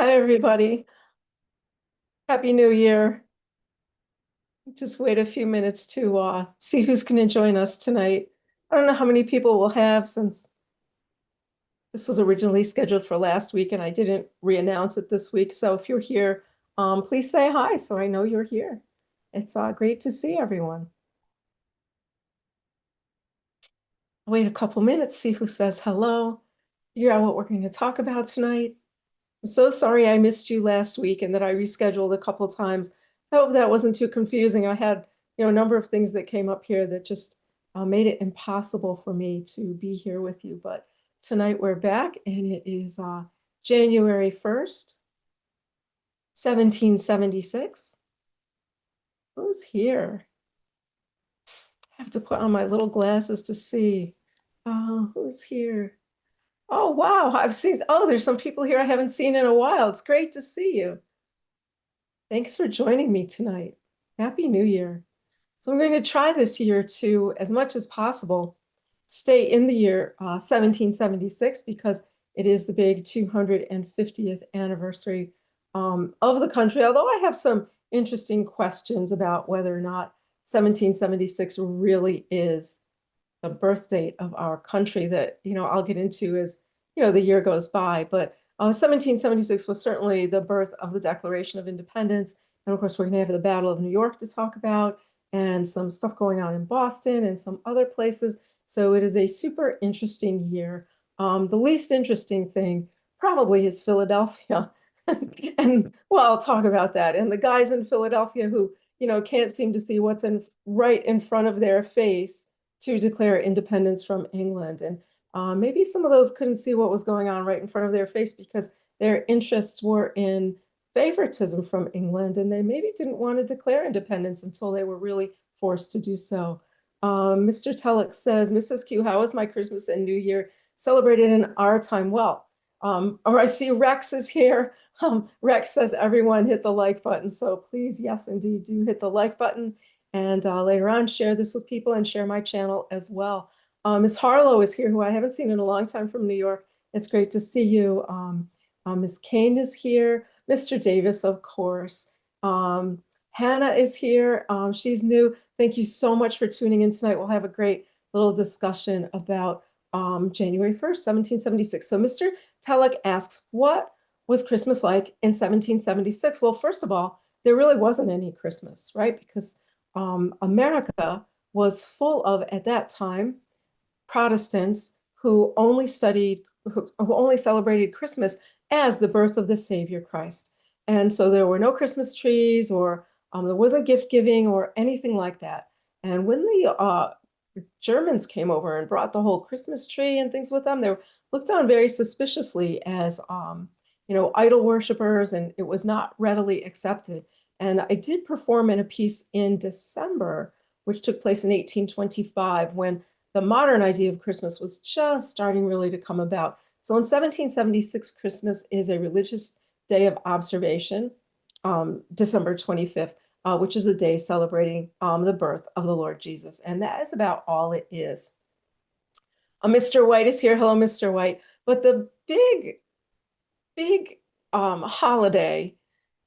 Hi, everybody. Happy New Year. Just wait a few minutes to see who's going to join us tonight. I don't know how many people we'll have since this was originally scheduled for last week and I didn't re-announce it this week. So if you're here, please say hi so I know you're here. It's great to see everyone. Wait a couple minutes, see who says hello, figure out what we're going to talk about tonight. I'm so sorry I missed you last week and that I rescheduled a couple times. I hope that wasn't too confusing. I had, a number of things that came up here that just made it impossible for me to be here with you. But tonight we're back and it is January 1st, 1776. Who's here? I have to put on my little glasses to see. Who's here? Oh, wow. There's some people here I haven't seen in a while. It's great to see you. Thanks for joining me tonight. Happy New Year. So I'm going to try this year to, as much as possible, stay in the year 1776 because it is the big 250th anniversary of the country. Although I have some interesting questions about whether or not 1776 really is the birth date of our country that, I'll get into as, the year goes by. But 1776 was certainly the birth of the Declaration of Independence. And of course, we're going to have the Battle of New York to talk about and some stuff going on in Boston and some other places. So it is a super interesting year. The least interesting thing probably is Philadelphia. And well, I'll talk about that. And the guys in Philadelphia who, can't seem to see what's right in front of their face to declare independence from England. And maybe some of those couldn't see what was going on right in front of their face because their interests were in favoritism from England, and they maybe didn't want to declare independence until they were really forced to do so. Mr. Telek says, Mrs. Q, how was my Christmas and New Year celebrated in our time? Well, or I see Rex is here. Rex says everyone hit the like button. So please, yes, indeed, do hit the like button. And later on, share this with people and share my channel as well. Ms. Harlow is here, who I haven't seen in a long time from New York. It's great to see you. Ms. Kane is here. Mr. Davis, of course. Hannah is here. She's new. Thank you so much for tuning in tonight. We'll have a great little discussion about January 1st, 1776. So Mr. Telek asks, what was Christmas like in 1776? Well, first of all, there really wasn't any Christmas, right? Because America was full of, at that time, Protestants who only celebrated Christmas as the birth of the Savior Christ. And so there were no Christmas trees or there wasn't gift giving or anything like that. And when the Germans came over and brought the whole Christmas tree and things with them, they were looked on very suspiciously as, idol worshipers, and it was not readily accepted. And I did perform in a piece in December, which took place in 1825, when the modern idea of Christmas was just starting really to come about. So in 1776, Christmas is a religious day of observation, December 25th, which is a day celebrating the birth of the Lord Jesus. And that is about all it is. Mr. White is here. Hello, Mr. White. But the big holiday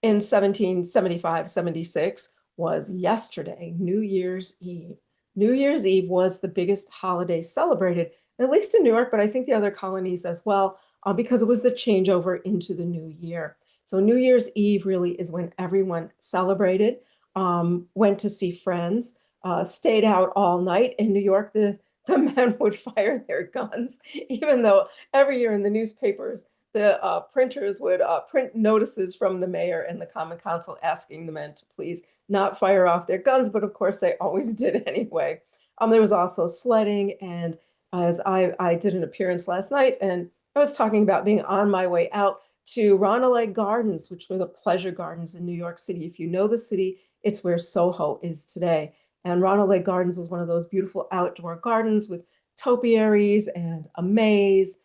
in 1775, 76 was yesterday, New Year's Eve. New Year's Eve was the biggest holiday celebrated, at least in New York, but I think the other colonies as well, because it was the changeover into the new year. So New Year's Eve really is when everyone celebrated, went to see friends, stayed out all night. In New York, the men would fire their guns, even though every year in the newspapers, the printers would print notices from the mayor and the common council asking the men to please not fire off their guns, but of course they always did anyway. There was also sledding, and as I did an appearance last night, and I was talking about being on my way out to Ronald Gardens, which were the pleasure gardens in New York City. If you know the city, it's where Soho is today. And Ronald Gardens was one of those beautiful outdoor gardens with topiaries and a maze,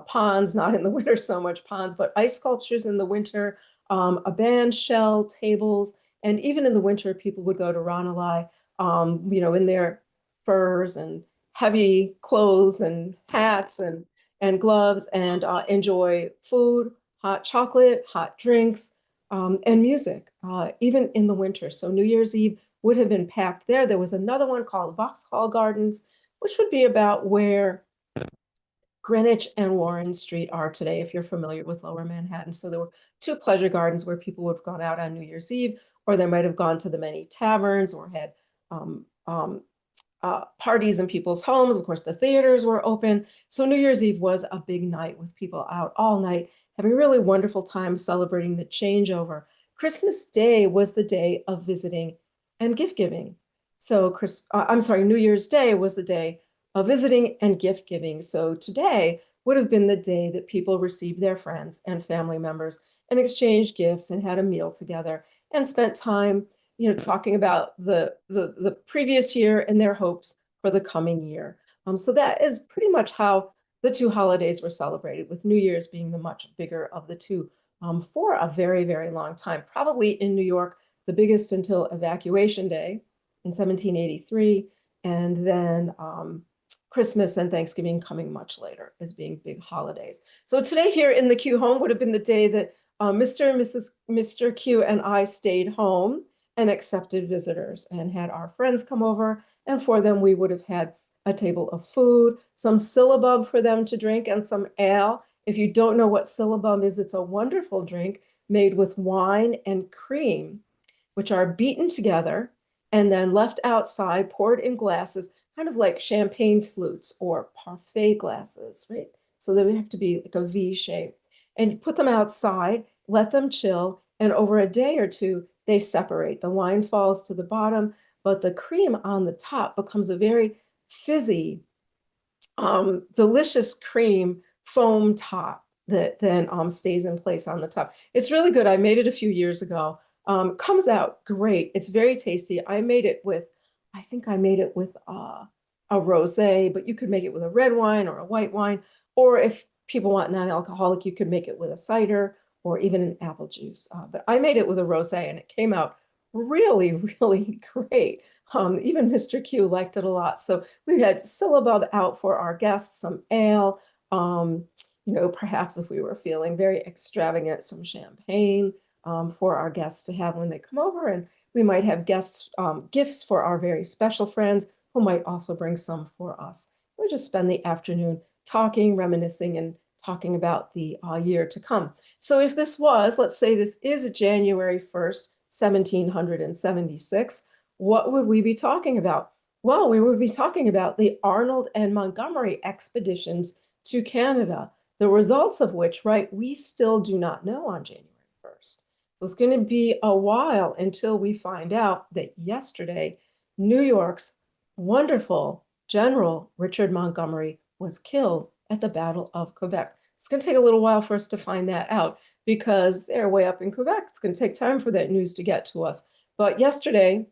ponds, not in the winter so much ponds, but ice sculptures in the winter, a band shell, tables, and even in the winter, people would go to Ranelagh, in their furs and heavy clothes and hats and gloves and enjoy food, hot chocolate, hot drinks, and music, even in the winter. So New Year's Eve would have been packed there. There was another one called Vauxhall Gardens, which would be about where Greenwich and Warren Street are today, if you're familiar with Lower Manhattan. So there were two pleasure gardens where people would have gone out on New Year's Eve, or they might have gone to the many taverns or had parties in people's homes. Of course, the theaters were open. So New Year's Eve was a big night with people out all night, having a really wonderful time celebrating the changeover. Christmas Day was the day of visiting and gift giving. So I'm sorry, New Year's Day was the day of visiting and gift giving. So today would have been the day that people received their friends and family members and exchanged gifts and had a meal together and spent time, talking about the previous year and their hopes for the coming year. So that is pretty much how the two holidays were celebrated, with New Year's being the much bigger of the two, for a very, very long time. Probably in New York, the biggest until Evacuation Day in 1783, and then Christmas and Thanksgiving coming much later as being big holidays. So today here in the Q home would have been the day that Mr. and Mr. Q and I stayed home and accepted visitors and had our friends come over. And for them, we would have had a table of food, some syllabub for them to drink, and some ale. If you don't know what syllabub is, it's a wonderful drink made with wine and cream, which are beaten together and then left outside, poured in glasses, kind of like champagne flutes or parfait glasses, right? So they would have to be like a V shape. And you put them outside, let them chill, and over a day or two, they separate. The wine falls to the bottom, but the cream on the top becomes a very fizzy, delicious cream foam top that then stays in place on the top. It's really good. I made it a few years ago. Comes out great. It's very tasty. I think I made it with a rosé, but you could make it with a red wine or a white wine. Or if people want non-alcoholic, you could make it with a cider or even an apple juice. But I made it with a rosé and it came out really, really great. Even Mr. Q liked it a lot. So we had syllabub out for our guests, some ale, perhaps if we were feeling very extravagant, some champagne for our guests to have when they come over. And we might have guests gifts for our very special friends who might also bring some for us. We just spend the afternoon talking, reminiscing, and talking about the year to come. So if this was, let's say this is January 1st, 1776, what would we be talking about? Well, we would be talking about the Arnold and Montgomery expeditions to Canada, the results of which, right, we still do not know on January 1st. So it's going to be a while until we find out that yesterday, New York's wonderful General Richard Montgomery was killed at the Battle of Quebec. It's going to take a little while for us to find that out because they're way up in Quebec. It's going to take time for that news to get to us. But yesterday,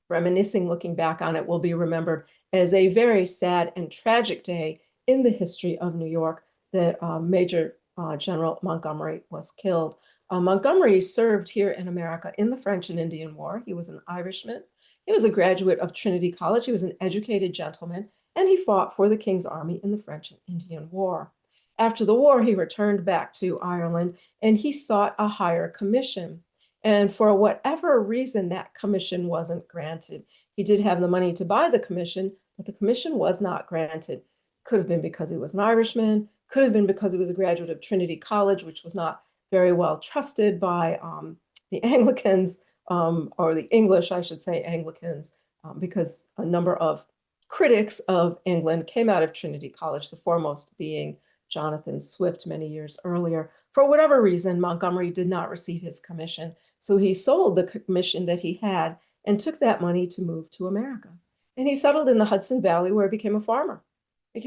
reminiscing, looking back on it, will be remembered as a very sad and tragic day in the history of New York that Major General Montgomery was killed. Montgomery served here in America in the French and Indian War. He was an Irishman. He was a graduate of Trinity College. He was an educated gentleman, and he fought for the King's Army in the French and Indian War. After the war, he returned back to Ireland, and he sought a higher commission. And for whatever reason, that commission wasn't granted. He did have the money to buy the commission, but the commission was not granted. Could have been because he was an Irishman, could have been because he was a graduate of Trinity College, which was not very well trusted by the Anglicans, or the English, I should say, Anglicans, because a number of critics of England came out of Trinity College, the foremost being Jonathan Swift many years earlier. For whatever reason, Montgomery did not receive his commission, so he sold the commission that he had and took that money to move to America. And he settled in the Hudson Valley, where he became a farmer. He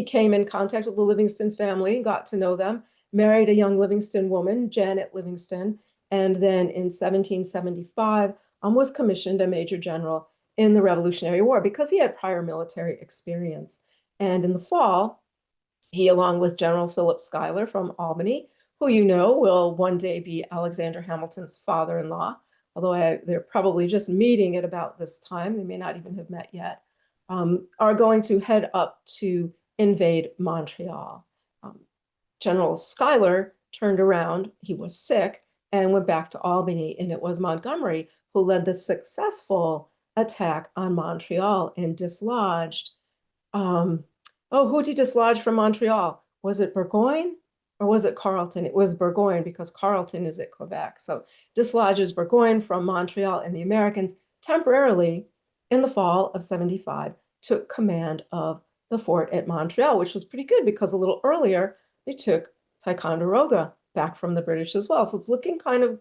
came in contact with the Livingston family, got to know them, married a young Livingston woman, Janet Livingston, and then in 1775 was commissioned a major general in the Revolutionary War because he had prior military experience. And in the fall, he, along with General Philip Schuyler from Albany, who you know will one day be Alexander Hamilton's father-in-law, although they're probably just meeting at about this time, they may not even have met yet, are going to head up to invade Montreal. General Schuyler turned around, he was sick, and went back to Albany. And it was Montgomery who led the successful attack on Montreal and dislodged um, oh, who did he dislodge from Montreal? Was it Burgoyne or was it Carleton? It was Burgoyne because Carleton is at Quebec. So dislodges Burgoyne from Montreal, and the Americans temporarily in the fall of 75 took command of the fort at Montreal, which was pretty good because a little earlier they took Ticonderoga back from the British as well. So it's looking kind of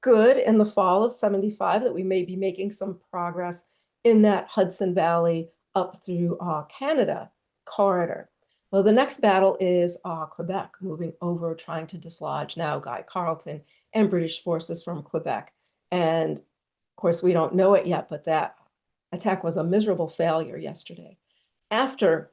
good in the fall of 75 that we may be making some progress in that Hudson Valley up through Canada corridor. Well, the next battle is Quebec, moving over, trying to dislodge now Guy Carleton and British forces from Quebec. And of course, we don't know it yet, but that attack was a miserable failure yesterday. After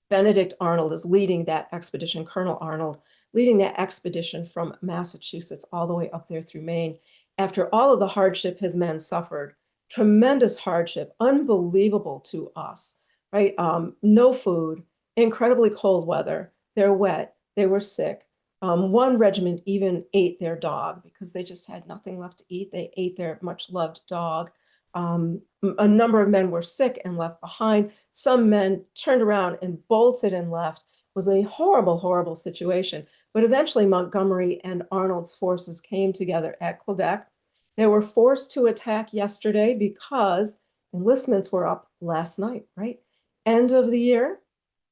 Benedict Arnold is leading that expedition, Colonel Arnold, leading that expedition from Massachusetts all the way up there through Maine. After all of the hardship his men suffered, tremendous hardship, unbelievable to us, right? No food, incredibly cold weather. They're wet, they were sick. One regiment even ate their dog because they just had nothing left to eat. They ate their much loved dog. A number of men were sick and left behind. Some men turned around and bolted and left. It was a horrible, horrible situation. But eventually Montgomery and Arnold's forces came together at Quebec. They were forced to attack yesterday because enlistments were up last night, right? End of the year,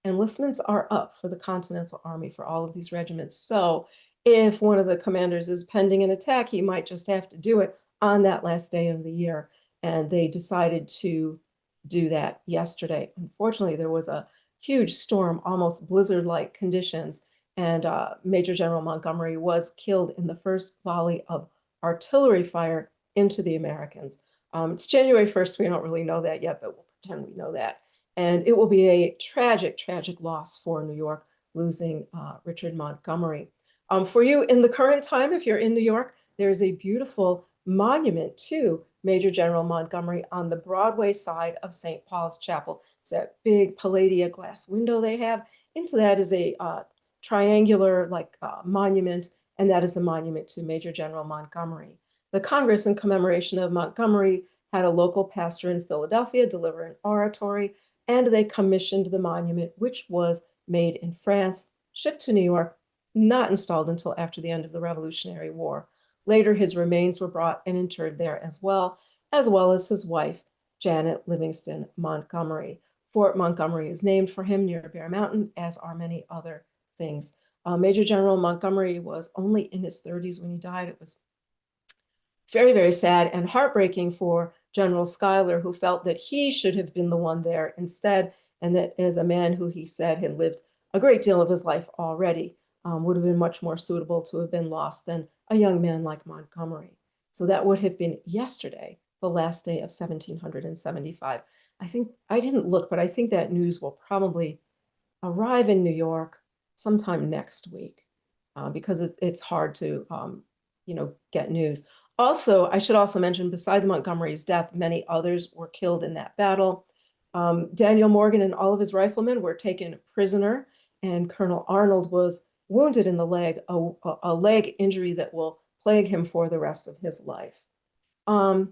enlistments are up for the Continental Army for all of these regiments. So if one of the commanders is pending an attack, he might just have to do it on that last day of the year. And they decided to do that yesterday. Unfortunately, there was a huge storm, almost blizzard-like conditions, and Major General Montgomery was killed in the first volley of artillery fire into the Americans. It's January 1st. We don't really know that yet, but we'll pretend we know that. And it will be a tragic, tragic loss for New York, losing Richard Montgomery. For you in the current time, if you're in New York, there's a beautiful monument to Major General Montgomery on the Broadway side of St. Paul's Chapel. It's that big Palladia glass window they have. Into that is a triangular monument, and that is the monument to Major General Montgomery. The Congress, in commemoration of Montgomery, had a local pastor in Philadelphia deliver an oratory, and they commissioned the monument, which was made in France, shipped to New York, not installed until after the end of the Revolutionary War. Later, his remains were brought and interred there as well as his wife, Janet Livingston Montgomery. Fort Montgomery is named for him near Bear Mountain, as are many other things. Major General Montgomery was only in his 30s when he died. It was very, very sad and heartbreaking for General Schuyler, who felt that he should have been the one there instead, and that as a man who he said had lived a great deal of his life already, would have been much more suitable to have been lost than a young man like Montgomery. So that would have been yesterday, the last day of 1775. I think, I didn't look, but I think that news will probably arrive in New York sometime next week because it's hard to, get news. Also, I should also mention, besides Montgomery's death, many others were killed in that battle. Daniel Morgan and all of his riflemen were taken prisoner, and Colonel Arnold was wounded in the leg, a leg injury that will plague him for the rest of his life. Hello,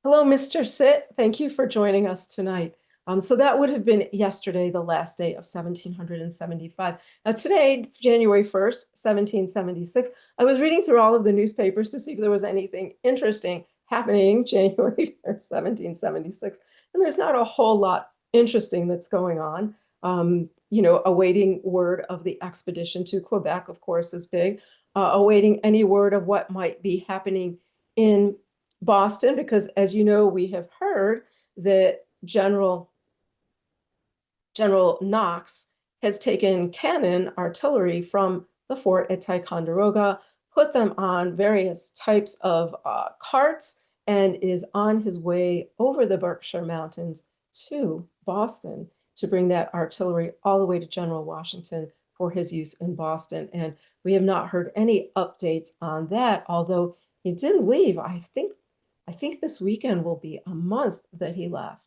Mr. Sitt. Thank you for joining us tonight. So that would have been yesterday, the last day of 1775. Now today, January 1st, 1776, I was reading through all of the newspapers to see if there was anything interesting happening January 1st, 1776. And there's not a whole lot interesting that's going on. Awaiting word of the expedition to Quebec, of course, is big. Awaiting any word of what might be happening in Boston, because as you know, we have heard that General Knox has taken cannon artillery from the fort at Ticonderoga, put them on various types of carts, and is on his way over the Berkshire Mountains to Boston to bring that artillery all the way to General Washington for his use in Boston. And we have not heard any updates on that, although he did leave. I think this weekend will be a month that he left.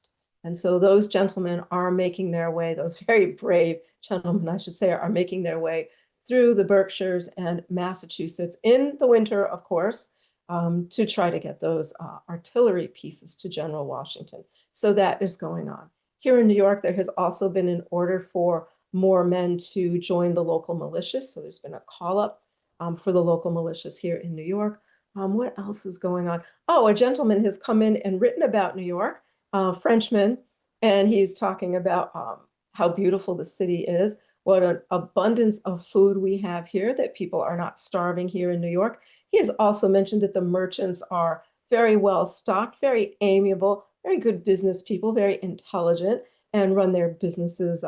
And so those gentlemen are making their way, those very brave gentlemen, I should say, are making their way through the Berkshires and Massachusetts in the winter, of course, to try to get those artillery pieces to General Washington. So that is going on. Here in New York, there has also been an order for more men to join the local militias. So there's been a call up for the local militias here in New York. What else is going on? Oh, a gentleman has come in and written about New York, Frenchman, and he's talking about how beautiful the city is, what an abundance of food we have here, that people are not starving here in New York. He has also mentioned that the merchants are very well stocked, very amiable, very good business people, very intelligent, and run their businesses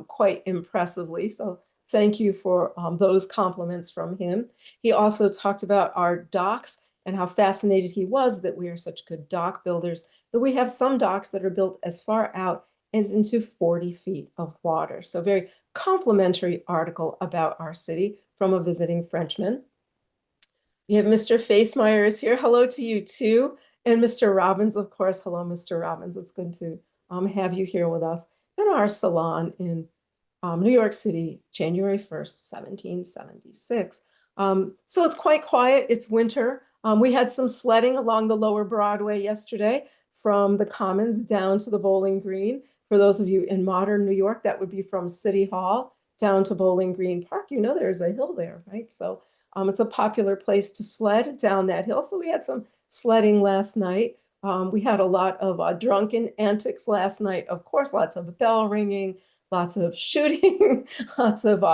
quite impressively. So thank you for those compliments from him. He also talked about our docks and how fascinated he was that we are such good dock builders, that we have some docks that are built as far out as into 40 feet of water. So very complimentary article about our city from a visiting Frenchman. We have Mr. Facemeyer is here. Hello to you too. And Mr. Robbins, of course. Hello, Mr. Robbins. It's good to have you here with us in our salon in New York City, January 1st, 1776. So it's quite quiet. It's winter. We had some sledding along the lower Broadway yesterday from the Commons down to the Bowling Green. For those of you in modern New York, that would be from City Hall down to Bowling Green Park. You know, there's a hill there, right? So it's a popular place to sled down that hill. So we had some sledding last night. We had a lot of drunken antics last night. Of course, lots of bell ringing, lots of shooting, lots of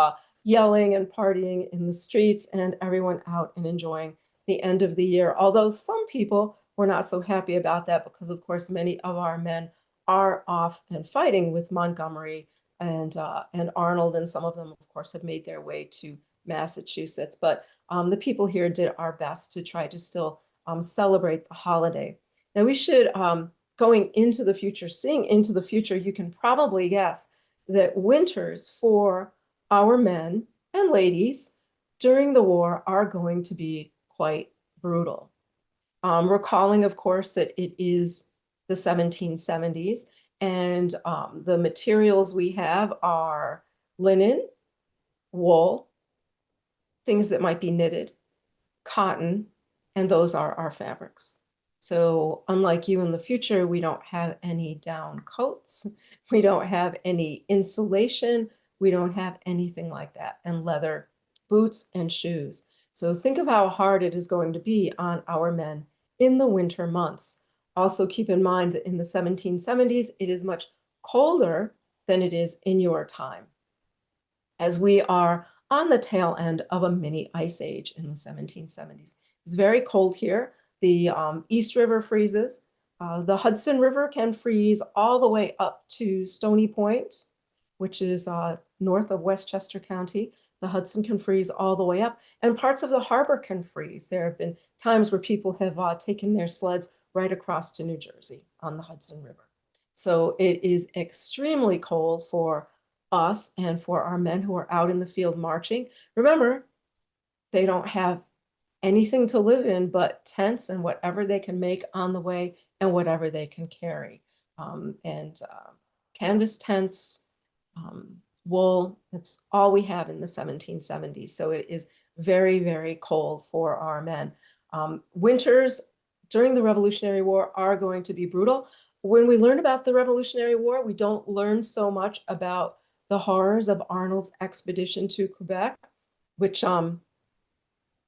yelling and partying in the streets, and everyone out and enjoying the end of the year. Although some people were not so happy about that because, of course, many of our men are off and fighting with Montgomery and Arnold, and some of them, of course, have made their way to Massachusetts. But the people here did our best to try to still celebrate the holiday. Now we should, going into the future, seeing into the future, you can probably guess that winters for our men and ladies during the war are going to be quite brutal. Recalling, of course, that it is the 1770s, and the materials we have are linen, wool, things that might be knitted, cotton, and those are our fabrics. So unlike you in the future, we don't have any down coats. We don't have any insulation. We don't have anything like that, and leather boots and shoes. So think of how hard it is going to be on our men in the winter months. Also keep in mind that in the 1770s, it is much colder than it is in your time, as we are on the tail end of a mini ice age in the 1770s. It's very cold here. The East River freezes. The Hudson River can freeze all the way up to Stony Point, which is north of Westchester County. The Hudson can freeze all the way up, and parts of the harbor can freeze. There have been times where people have taken their sleds right across to New Jersey on the Hudson River. So it is extremely cold for us and for our men who are out in the field marching. Remember, they don't have anything to live in but tents and whatever they can make on the way and whatever they can carry. Canvas tents, wool, that's all we have in the 1770s. So it is very, very cold for our men. Winters during the Revolutionary War are going to be brutal. When we learn about the Revolutionary War, we don't learn so much about the horrors of Arnold's expedition to Quebec, which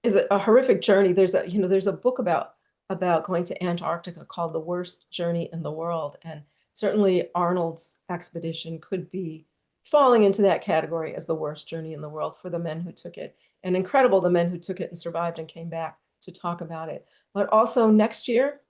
is a horrific journey. There's a book about going to Antarctica called The Worst Journey in the World. And certainly Arnold's expedition could be falling into that category as the worst journey in the world for the men who took it. And incredible, the men who took it and survived and came back to talk about it. But also next year,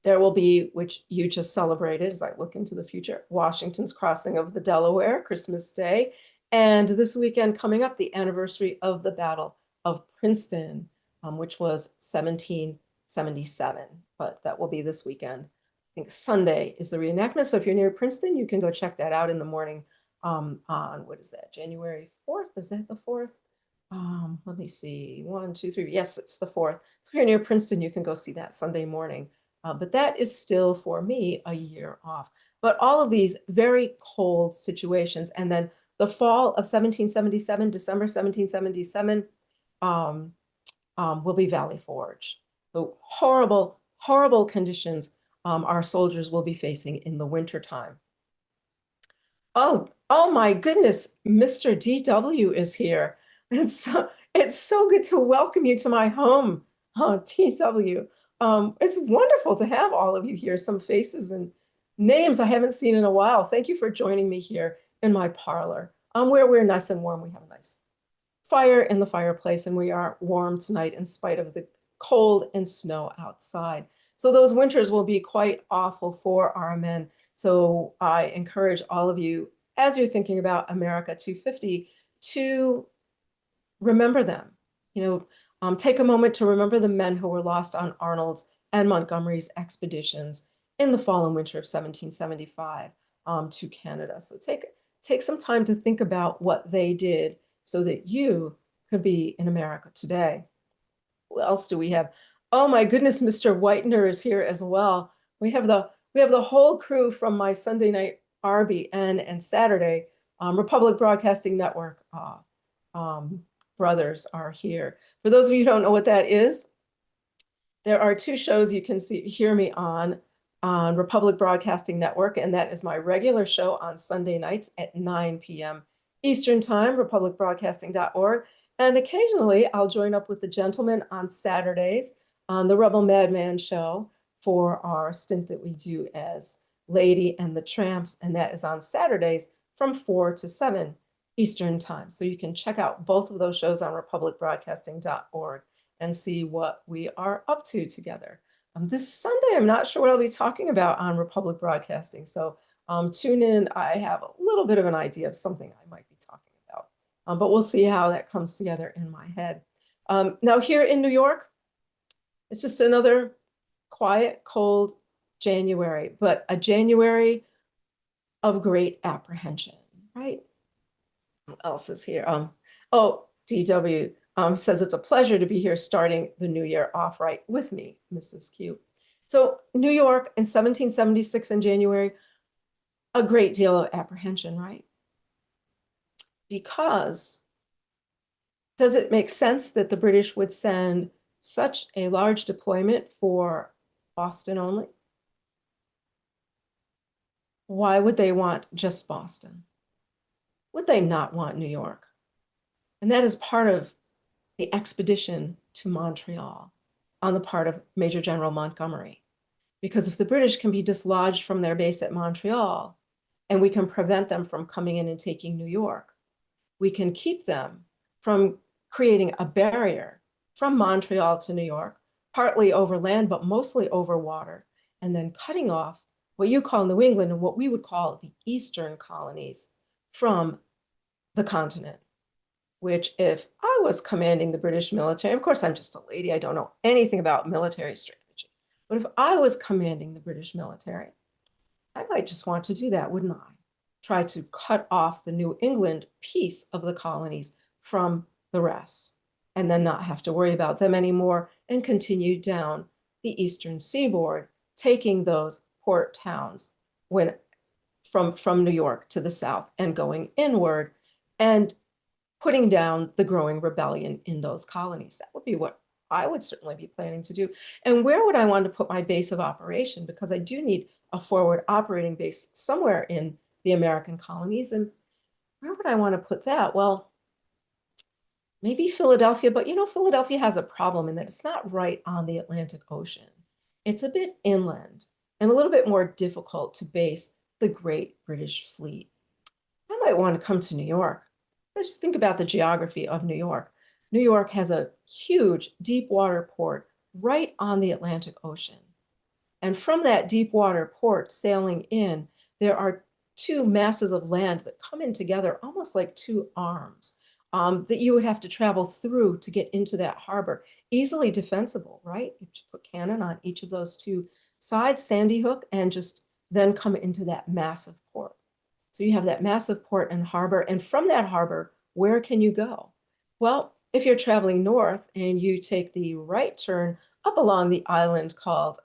there will be, which you just celebrated as I look into the future, Washington's crossing of the Delaware, Christmas Day. And this weekend coming up, the anniversary of the Battle of Princeton, which was 1777. But that will be this weekend. I think Sunday is the reenactment. So if you're near Princeton, you can go check that out in the morning on, what is that, January 4th? Is that the 4th? Let me see, 1, 2, 3. Yes, it's the 4th. So if you're near Princeton, you can go see that Sunday morning. But that is still, for me, a year off. But all of these very cold situations, and then the fall of 1777, December 1777, um, will be Valley Forge. So horrible, horrible conditions our soldiers will be facing in the wintertime. Oh my goodness, Mr. DW is here. It's so good to welcome you to my home, DW. It's wonderful to have all of you here, some faces and names I haven't seen in a while. Thank you for joining me here in my parlor, where we're nice and warm. We have a nice fire in the fireplace, and we are warm tonight in spite of the cold and snow outside. So those winters will be quite awful for our men. So I encourage all of you, as you're thinking about America 250, to remember them. Take a moment to remember the men who were lost on Arnold's and Montgomery's expeditions in the fall and winter of 1775 to Canada. So take some time to think about what they did so that you could be in America today. Who else do we have? Oh my goodness, Mr. Whitener is here as well. We have the whole crew from my Sunday night RBN and Saturday Republic Broadcasting Network brothers are here. For those of you who don't know what that is, there are two shows you can hear me on Republic Broadcasting Network, and that is my regular show on Sunday nights at 9 p.m. Eastern Time, republicbroadcasting.org. And occasionally I'll join up with the gentlemen on Saturdays on the Rebel Madman show for our stint that we do as Lady and the Tramps, and that is on Saturdays from 4 to 7 Eastern Time. So you can check out both of those shows on republicbroadcasting.org and see what we are up to together. This Sunday, I'm not sure what I'll be talking about on Republic Broadcasting. So tune in. I have a little bit of an idea of something I might be talking about, but we'll see how that comes together in my head. Now here in New York, it's just another quiet, cold January, but a January of great apprehension, right? Who else is here? Oh, DW says it's a pleasure to be here starting the new year off right with me, Mrs. Q. So New York in 1776 in January, a great deal of apprehension, right? Because does it make sense that the British would send such a large deployment for Boston only? Why would they want just Boston? Would they not want New York? And that is part of the expedition to Montreal on the part of Major General Montgomery. Because if the British can be dislodged from their base at Montreal, and we can prevent them from coming in and taking New York, we can keep them from creating a barrier from Montreal to New York, partly over land, but mostly over water, and then cutting off what you call New England and what we would call the Eastern colonies from the continent. Which if I was commanding the British military, of course I'm just a lady, I don't know anything about military strategy, but if I was commanding the British military, I might just want to do that, wouldn't I? Try to cut off the New England piece of the colonies from the rest, and then not have to worry about them anymore and continue down the eastern seaboard, taking those port towns from New York to the south and going inward and putting down the growing rebellion in those colonies. That would be what I would certainly be planning to do. And where would I want to put my base of operation? Because I do need a forward operating base somewhere in the American colonies. And where would I want to put that? Well, maybe Philadelphia, but Philadelphia has a problem in that it's not right on the Atlantic Ocean. It's a bit inland and a little bit more difficult to base the Great British Fleet. I might want to come to New York. Let's just think about the geography of New York. New York has a huge deep water port right on the Atlantic Ocean. And from that deep water port sailing in, there are two masses of land that come in together almost like two arms that you would have to travel through to get into that harbor. Easily defensible, right? You just put cannon on each of those two sides, Sandy Hook, and just then come into that massive port. So you have that massive port and harbor. And from that harbor, where can you go? Well, if you're traveling north and you take the right turn up along the island called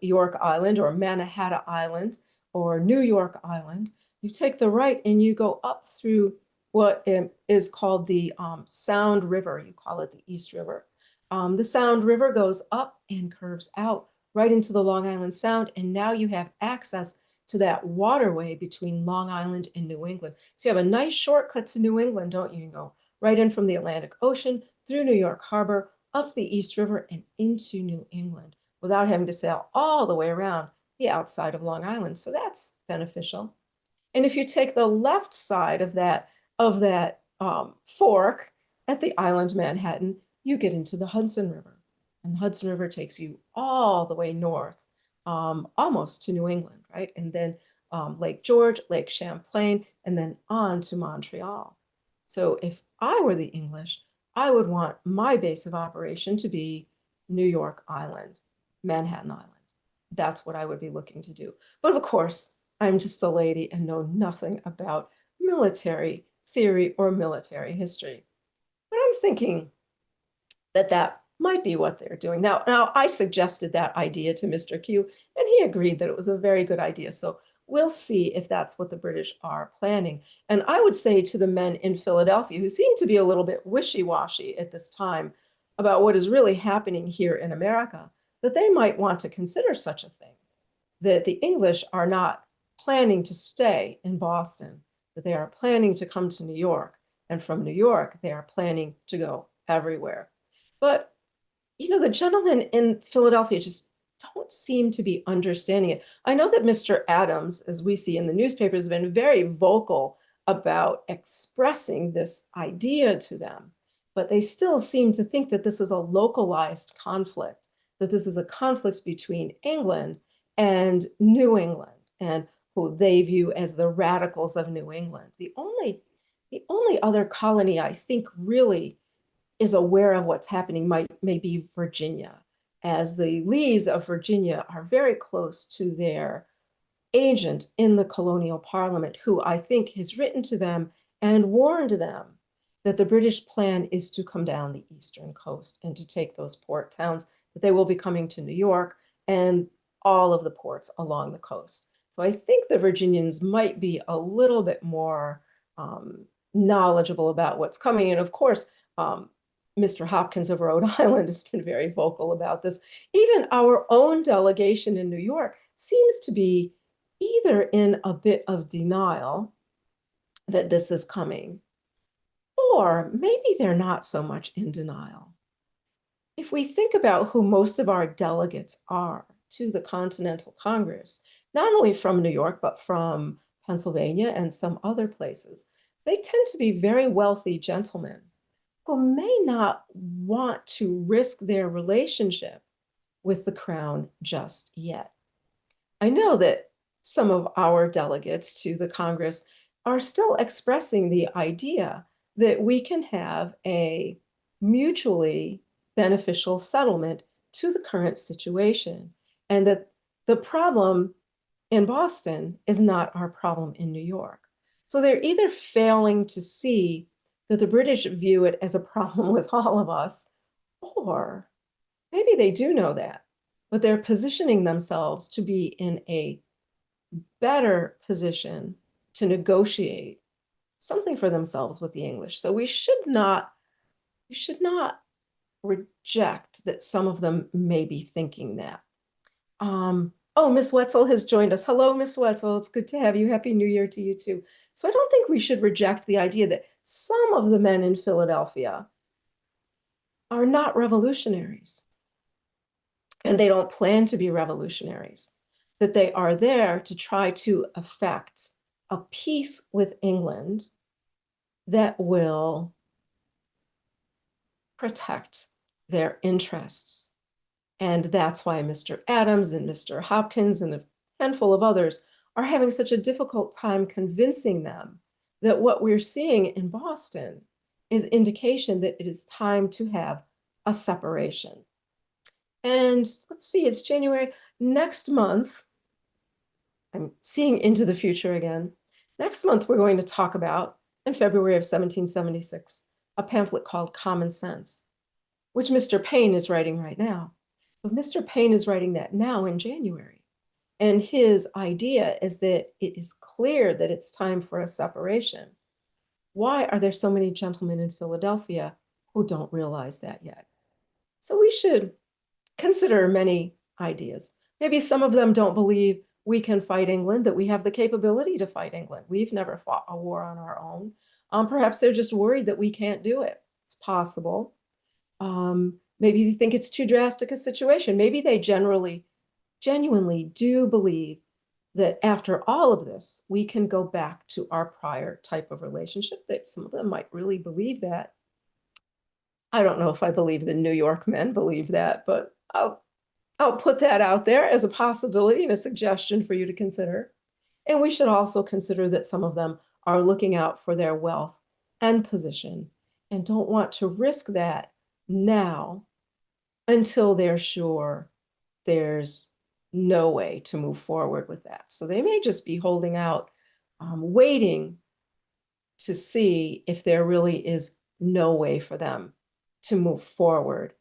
York Island or Manhattan Island or New York Island, You take the right and you go up through what is called the Sound River. You call it the East River. The Sound River goes up and curves out right into the Long Island Sound. And now you have access to that waterway between Long Island and New England. So you have a nice shortcut to New England, don't you? You go right in from the Atlantic Ocean through New York Harbor, up the East River and into New England without having to sail all the way around the outside of Long Island. So that's beneficial. And if you take the left side of that fork at the island Manhattan, you get into the Hudson River. And the Hudson River takes you all the way north, almost to New England, right? And then Lake George, Lake Champlain, and then on to Montreal. So if I were the English, I would want my base of operation to be New York Island, Manhattan Island. That's what I would be looking to do. But of course, I'm just a lady and know nothing about military theory or military history. But I'm thinking that that might be what they're doing. Now I suggested that idea to Mr. Q, and he agreed that it was a very good idea. So we'll see if that's what the British are planning. And I would say to the men in Philadelphia, who seem to be a little bit wishy-washy at this time about what is really happening here in America, that they might want to consider such a thing, that the English are not planning to stay in Boston, that they are planning to come to New York, and from New York, they are planning to go everywhere. But, you know, the gentlemen in Philadelphia just don't seem to be understanding it. I know that Mr. Adams, as we see in the newspapers, has been very vocal about expressing this idea to them, but they still seem to think that this is a localized conflict, that this is a conflict between England and New England, and who they view as the radicals of New England. The only other colony I think really is aware of what's happening may be Virginia, as the Lees of Virginia are very close to their agent in the colonial parliament, who I think has written to them and warned them that the British plan is to come down the eastern coast and to take those port towns, that they will be coming to New York and all of the ports along the coast. So I think the Virginians might be a little bit more knowledgeable about what's coming. And of course, Mr. Hopkins of Rhode Island has been very vocal about this. Even our own delegation in New York seems to be either in a bit of denial that this is coming, or maybe they're not so much in denial. If we think about who most of our delegates are to the Continental Congress, not only from New York, but from Pennsylvania and some other places, they tend to be very wealthy gentlemen who may not want to risk their relationship with the crown just yet. I know that some of our delegates to the Congress are still expressing the idea that we can have a mutually beneficial settlement to the current situation, and that the problem in Boston is not our problem in New York. So they're either failing to see that the British view it as a problem with all of us, or maybe they do know that, but they're positioning themselves to be in a better position to negotiate something for themselves with the English. So we should not reject that some of them may be thinking that. Oh, Miss Wetzel has joined us. Hello, Miss Wetzel. It's good to have you. Happy New Year to you too. So I don't think we should reject the idea that some of the men in Philadelphia are not revolutionaries, and they don't plan to be revolutionaries, that they are there to try to effect a peace with England that will protect their interests. And that's why Mr. Adams and Mr. Hopkins and a handful of others are having such a difficult time convincing them that what we're seeing in Boston is indication that it is time to have a separation. And let's see, it's January. Next month, I'm seeing into the future again. Next month, we're going to talk about, in February of 1776, a pamphlet called Common Sense, which Mr. Paine is writing right now. But Mr. Paine is writing that now in January. And his idea is that it is clear that it's time for a separation. Why are there so many gentlemen in Philadelphia who don't realize that yet? So we should consider many ideas. Maybe some of them don't believe we can fight England, that we have the capability to fight England. We've never fought a war on our own. Perhaps they're just worried that we can't do it. It's possible. Maybe they think it's too drastic a situation. Maybe they genuinely do believe that after all of this, we can go back to our prior type of relationship. That some of them might really believe that. I don't know if I believe the New York men believe that, but I'll put that out there as a possibility and a suggestion for you to consider. And we should also consider that some of them are looking out for their wealth and position and don't want to risk that now until they're sure there's no way to move forward with that. So they may just be holding out, waiting to see if there really is no way for them to move forward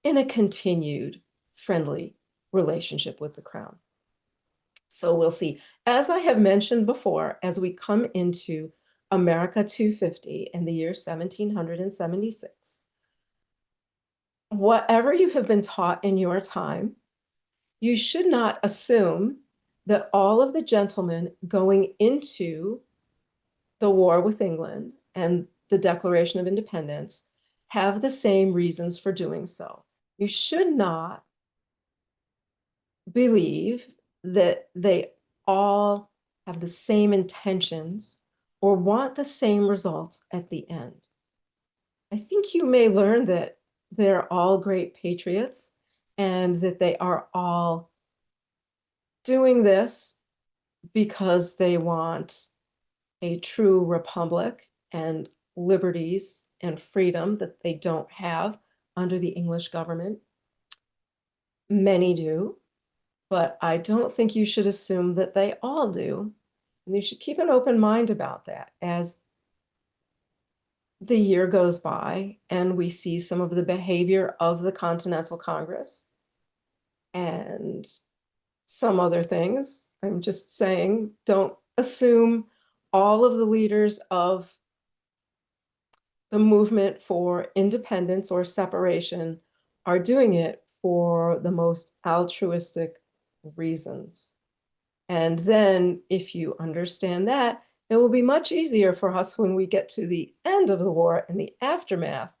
in a continued friendly relationship with the crown. So we'll see. As I have mentioned before, as we come into America 250 and the year 1776, whatever you have been taught in your time, you should not assume that all of the gentlemen going into the war with England and the Declaration of Independence have the same reasons for doing so. You should not believe that they all have the same intentions or want the same results at the end. I think you may learn that they're all great patriots and that they are all doing this because they want a true republic and liberties and freedom that they don't have under the English government. Many do, but I don't think you should assume that they all do. And you should keep an open mind about that as the year goes by and we see some of the behavior of the Continental Congress and some other things. I'm just saying, don't assume all of the leaders of the movement for independence or separation are doing it for the most altruistic reasons. And then if you understand that, it will be much easier for us when we get to the end of the war and the aftermath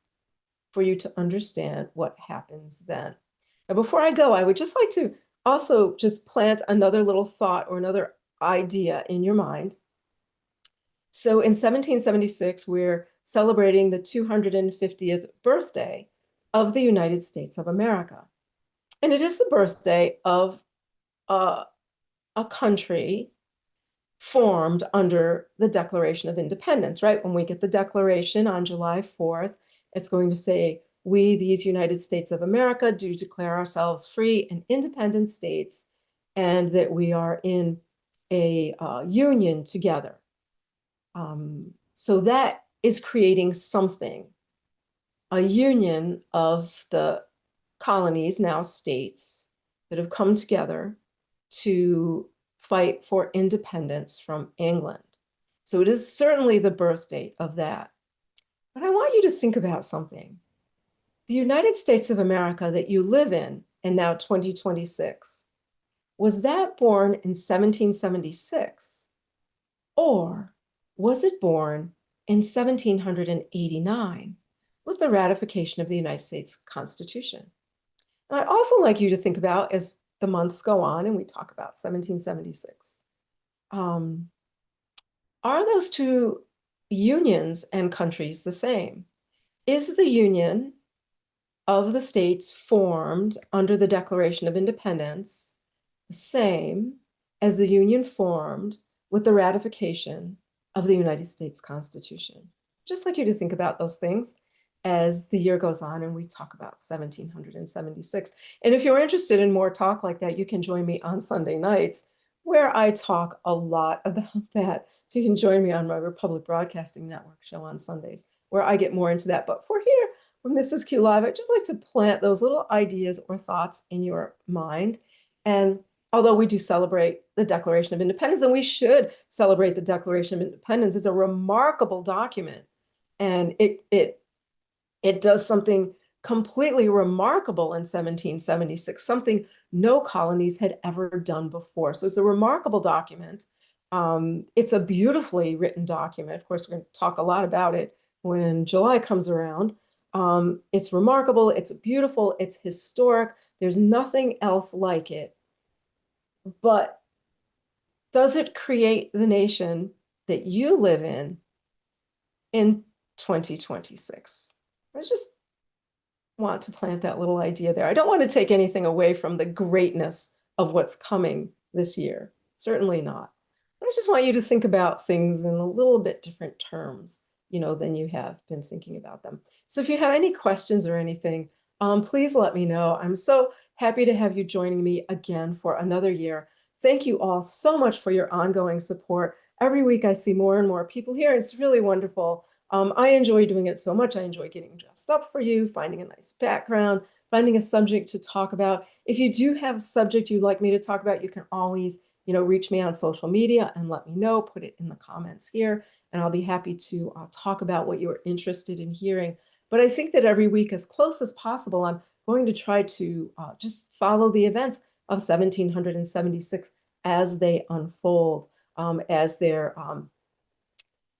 for you to understand what happens then. Now, before I go, I would just like to also just plant another little thought or another idea in your mind. So in 1776, we're celebrating the 250th birthday of the United States of America. And it is the birthday of a country formed under the Declaration of Independence, right? When we get the Declaration on July 4th, it's going to say, we, these United States of America, do declare ourselves free and independent states, and that we are in a union together. So that is creating something, a union of the colonies, now states, that have come together to fight for independence from England. So it is certainly the birth date of that. But I want you to think about something. The United States of America that you live in, and now 2026, was that born in 1776? Or was it born in 1789 with the ratification of the United States Constitution? And I'd also like you to think about, as the months go on and we talk about 1776, are those two unions and countries the same? Is the union of the states formed under the Declaration of Independence the same as the union formed with the ratification of the United States Constitution? Just like you to think about those things as the year goes on and we talk about 1776. And if you're interested in more talk like that, you can join me on Sunday nights where I talk a lot about that. So you can join me on my Republic Broadcasting Network show on Sundays where I get more into that. But for here, with Mrs. Q Live, I'd just like to plant those little ideas or thoughts in your mind. And although we do celebrate the Declaration of Independence, and we should celebrate the Declaration of Independence. It's a remarkable document, and it does something completely remarkable in 1776, something no colonies had ever done before. So it's a remarkable document. It's a beautifully written document. Of course, we're going to talk a lot about it when July comes around. It's remarkable, it's beautiful, it's historic. There's nothing else like it. But does it create the nation that you live in 2026? I just want to plant that little idea there. I don't want to take anything away from the greatness of what's coming this year. Certainly not. I just want you to think about things in a little bit different terms, than you have been thinking about them. So if you have any questions or anything, please let me know. I'm so happy to have you joining me again for another year. Thank you all so much for your ongoing support. Every week I see more and more people here. It's really wonderful. I enjoy doing it so much. I enjoy getting dressed up for you, finding a nice background, finding a subject to talk about. If you do have a subject you'd like me to talk about, you can always, reach me on social media and let me know, put it in the comments here, and I'll be happy to talk about what you're interested in hearing. But I think that every week, as close as possible, I'm going to try to just follow the events of 1776 as they unfold, as they're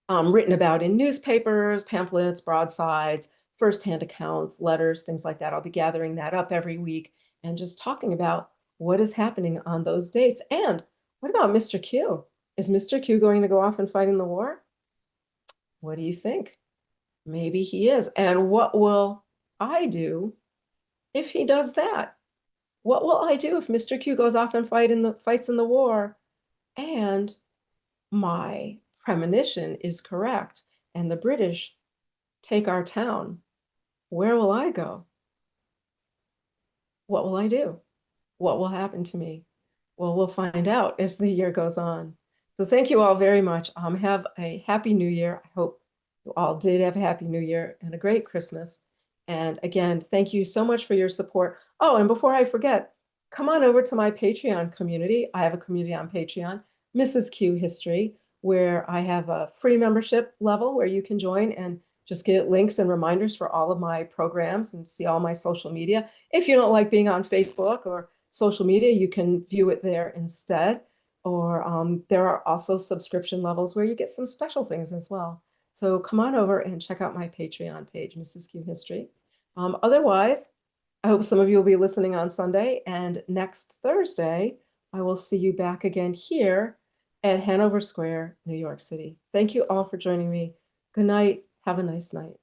written about in newspapers, pamphlets, broadsides, firsthand accounts, letters, things like that. I'll be gathering that up every week and just talking about what is happening on those dates. And what about Mr. Q? Is Mr. Q going to go off and fight in the war? What do you think? Maybe he is. And what will I do if he does that? What will I do if Mr. Q goes off and fights in the war and my premonition is correct and the British take our town? Where will I go? What will I do? What will happen to me? Well, we'll find out as the year goes on. So thank you all very much. Have a happy new year. I hope you all did have a happy new year and a great Christmas. And again, thank you so much for your support. Oh, and before I forget, come on over to my Patreon community. I have a community on Patreon, Mrs. Q History, where I have a free membership level where you can join and just get links and reminders for all of my programs and see all my social media. If you don't like being on Facebook or social media, you can view it there instead. Or there are also subscription levels where you get some special things as well. So come on over and check out my Patreon page, Mrs. Q History. Otherwise, I hope some of you will be listening on Sunday, and next Thursday, I will see you back again here at Hanover Square, New York City. Thank you all for joining me. Good night. Have a nice night.